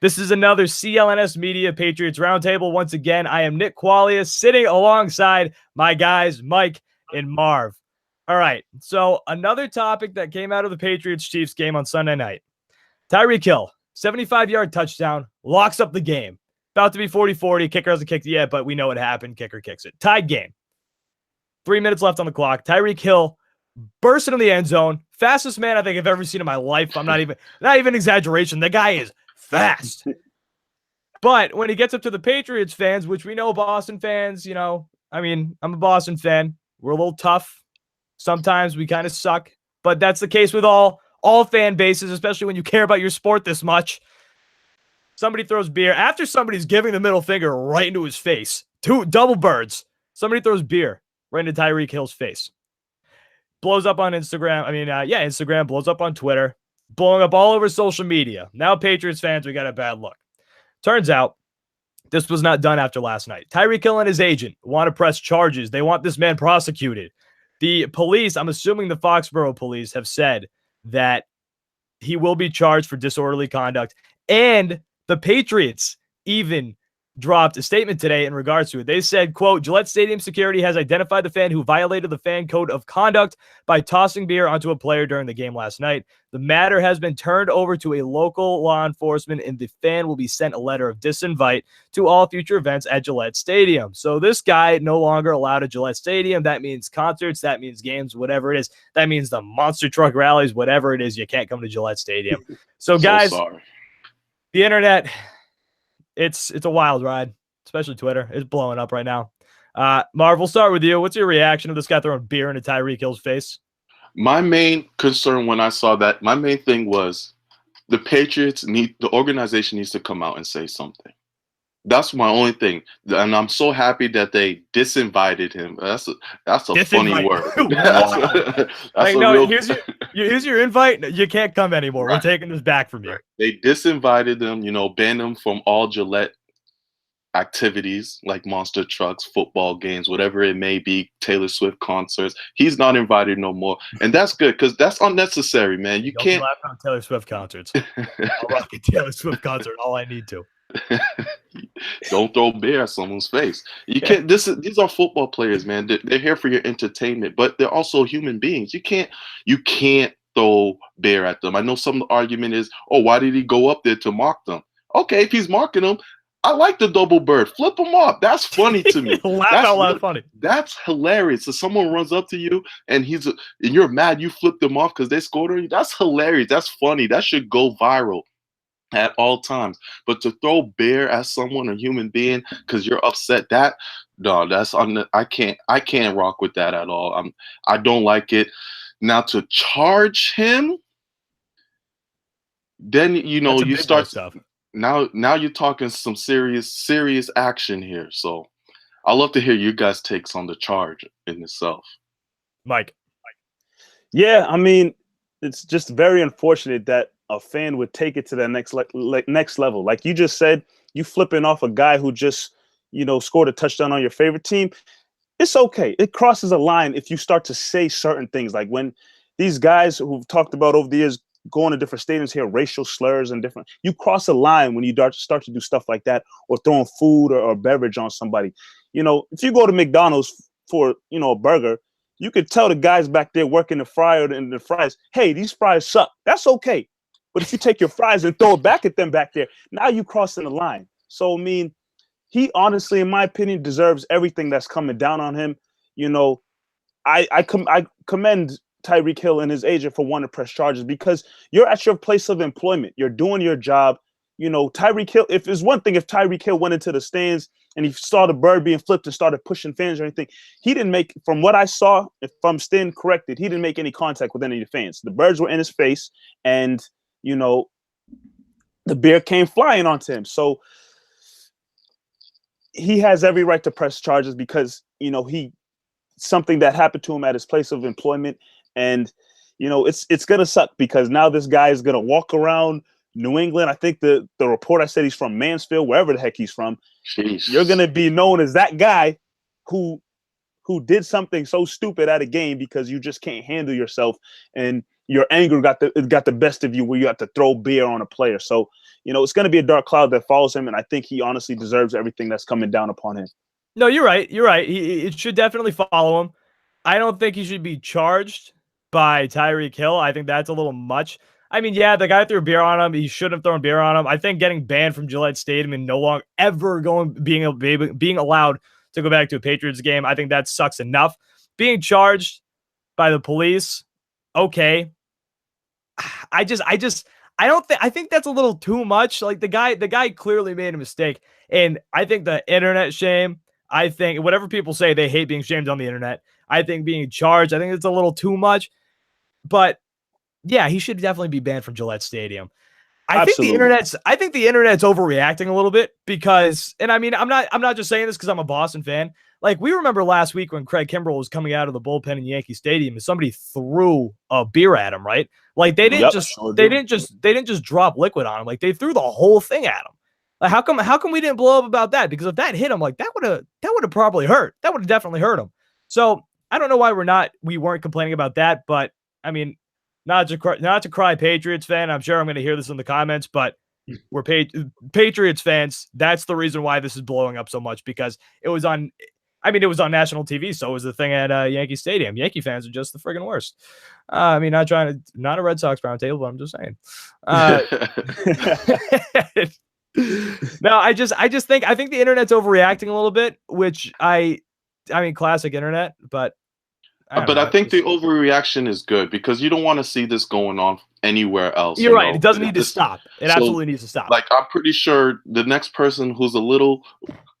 This is another CLNS Media Patriots Roundtable. Once again, I am Nick Qualia sitting alongside my guys, Mike and Marv. All right, so another topic that came out of the Patriots-Chiefs game on Sunday night. Tyreek Hill, 75-yard touchdown, locks up the game. About to be 40-40. Kicker hasn't kicked it yet, but we know what happened. Kicker kicks it. Tied game. 3 minutes left on the clock. Tyreek Hill burst into the end zone. Fastest man I think I've ever seen in my life. I'm not even exaggeration. The guy is fast. But when he gets up to the Patriots fans, which we know Boston fans, I'm a Boston fan. We're a little tough. Sometimes we kind of suck. But that's the case with all fan bases, especially when you care about your sport this much. Somebody throws beer. After somebody's giving the middle finger right into his face. Two double birds. Somebody throws beer right into Tyreek Hill's face. Blows up on Instagram. Instagram blows up on Twitter. Blowing up all over social media. Now, Patriots fans, we got a bad look. Turns out, this was not done after last night. Tyreek Hill and his agent want to press charges. They want this man prosecuted. The police, I'm assuming the Foxborough police, have said that he will be charged for disorderly conduct. And the Patriots even dropped a statement today in regards to it. They said, quote, Gillette Stadium security has identified the fan who violated the fan code of conduct by tossing beer onto a player during the game last night. The matter has been turned over to a local law enforcement, and the fan will be sent a letter of disinvite to all future events at Gillette Stadium. So this guy no longer allowed at Gillette Stadium. That means concerts, that means games, whatever it is. That means the monster truck rallies, whatever it is, you can't come to Gillette Stadium. So guys, the internet, it's a wild ride, especially Twitter. It's blowing up right now. Marv, we'll start with you. What's your reaction to this guy throwing beer into Tyreek Hill's face? My main concern when I saw that, my main thing was the the organization needs to come out and say something. That's my only thing. And I'm so happy that they disinvited him. That's a funny word. Here's your invite. You can't come anymore. Right. We're taking this back from you. Right. They disinvited them, banned them from all Gillette activities like monster trucks, football games, whatever it may be, Taylor Swift concerts. He's not invited no more. And that's good because that's unnecessary, man. You can't laugh on Taylor Swift concerts. I'll rock a Taylor Swift concert all I need to. Don't throw beer at someone's face. You can't. These are football players, man. They're here for your entertainment, but they're also human beings. You can't throw beer at them. I know some of the argument is, oh, why did he go up there to mock them? Okay, if he's mocking them, I like the double bird. Flip them off. That's funny to me. Laugh out loud funny. That's hilarious. So someone runs up to you and you're mad. You flip them off because they scored on you. That's hilarious. That's funny. That should go viral at all times. But to throw beer at someone, a human being, because you're upset, I can't rock with that at all. I don't like it. Now to charge him, then you start stuff. Now you're talking some serious action here. So I'd love to hear you guys' takes on the charge in itself. Mike. Yeah, I mean, it's just very unfortunate that a fan would take it to the next level. Like you just said, you flipping off a guy who just, scored a touchdown on your favorite team. It's okay. It crosses a line if you start to say certain things. Like when these guys who've talked about over the years going to different stadiums here, racial slurs and different, you cross a line when you start to do stuff like that, or throwing food or beverage on somebody. If you go to McDonald's for, a burger, you could tell the guys back there working the fryer and the fries, hey, these fries suck. That's okay. But if you take your fries and throw it back at them back there, now you crossing the line. So, I mean, he honestly, in my opinion, deserves everything that's coming down on him. I commend Tyreek Hill and his agent for wanting to press charges because you're at your place of employment. You're doing your job. Tyreek Hill, if it's one thing, if Tyreek Hill went into the stands and he saw the bird being flipped and started pushing fans or anything, he didn't make, from what I saw, if I'm staying corrected, he didn't make any contact with any of the fans. The birds were in his face and, the beer came flying onto him. So he has every right to press charges because, something that happened to him at his place of employment. And, it's going to suck because now this guy is going to walk around New England. I think the report I said he's from Mansfield, wherever the heck he's from. Jeez. You're going to be known as that guy who did something so stupid at a game because you just can't handle yourself. And your anger got the best of you, where you have to throw beer on a player. So, it's going to be a dark cloud that follows him, and I think he honestly deserves everything that's coming down upon him. No, you're right. You're right. It should definitely follow him. I don't think he should be charged by Tyreek Hill. I think that's a little much. I mean, yeah, the guy threw beer on him. He shouldn't have thrown beer on him. I think getting banned from Gillette Stadium and no longer ever being allowed to go back to a Patriots game, I think that sucks enough. Being charged by the police, okay. I think that's a little too much. Like the guy clearly made a mistake. And I think the internet shame, I think whatever people say, they hate being shamed on the internet. I think being charged, I think it's a little too much. But yeah, he should definitely be banned from Gillette Stadium. I think the internet's overreacting a little bit because, and I mean, I'm not just saying this because I'm a Boston fan. Like, we remember last week when Craig Kimbrell was coming out of the bullpen in Yankee Stadium and somebody threw a beer at him, right? Like, they didn't just drop liquid on him. Like, they threw the whole thing at him. Like, how come we didn't blow up about that? Because if that hit him, like, that would have probably hurt. That would have definitely hurt him. So I don't know why we weren't complaining about that, but I mean, not to cry Patriots fan. I'm sure I'm going to hear this in the comments, but we're Patriots fans. That's the reason why this is blowing up so much, because it was on national TV. So it was the thing at Yankee Stadium. Yankee fans are just the friggin' worst. I mean, not a Red Sox roundtable, but I'm just saying. No, I think the internet's overreacting a little bit, which I mean, classic internet, but I think the overreaction is good because you don't want to see this going on anywhere else. You're right. It doesn't need to stop. It absolutely needs to stop. Like, I'm pretty sure the next person who's a little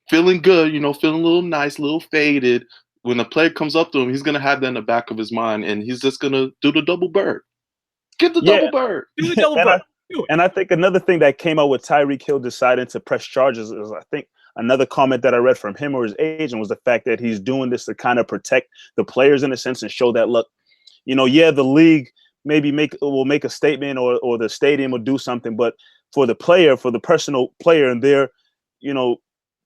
feeling good, feeling a little nice, a little faded, when the player comes up to him, he's going to have that in the back of his mind, and he's just going to do the double bird. Get the double bird. Do the double bird. And I think another thing that came out with Tyreek Hill deciding to press charges is, I think, another comment that I read from him or his agent was the fact that he's doing this to kind of protect the players in a sense and show that, look, the league maybe will make a statement or the stadium will do something, but for the personal player and their,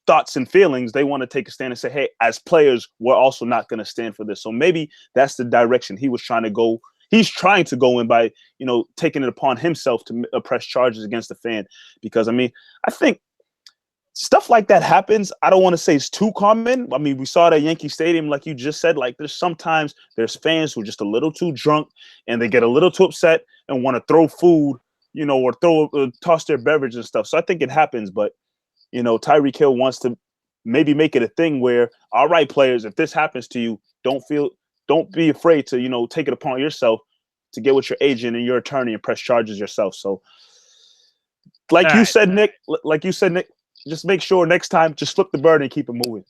thoughts and feelings, they want to take a stand and say, hey, as players, we're also not going to stand for this. So maybe that's the direction he was trying to go. He's trying to go in by, taking it upon himself to press charges against the fan. Because, I mean, I think stuff like that happens. I don't want to say it's too common. I mean, we saw it at Yankee Stadium, like you just said. Like, there's fans who are just a little too drunk and they get a little too upset and want to throw food, or toss their beverage and stuff. So I think it happens. But, Tyreek Hill wants to maybe make it a thing where, all right, players, if this happens to you, don't be afraid to, take it upon yourself to get with your agent and your attorney and press charges yourself. So like you said, Nick, just make sure next time, just flip the bird and keep it moving.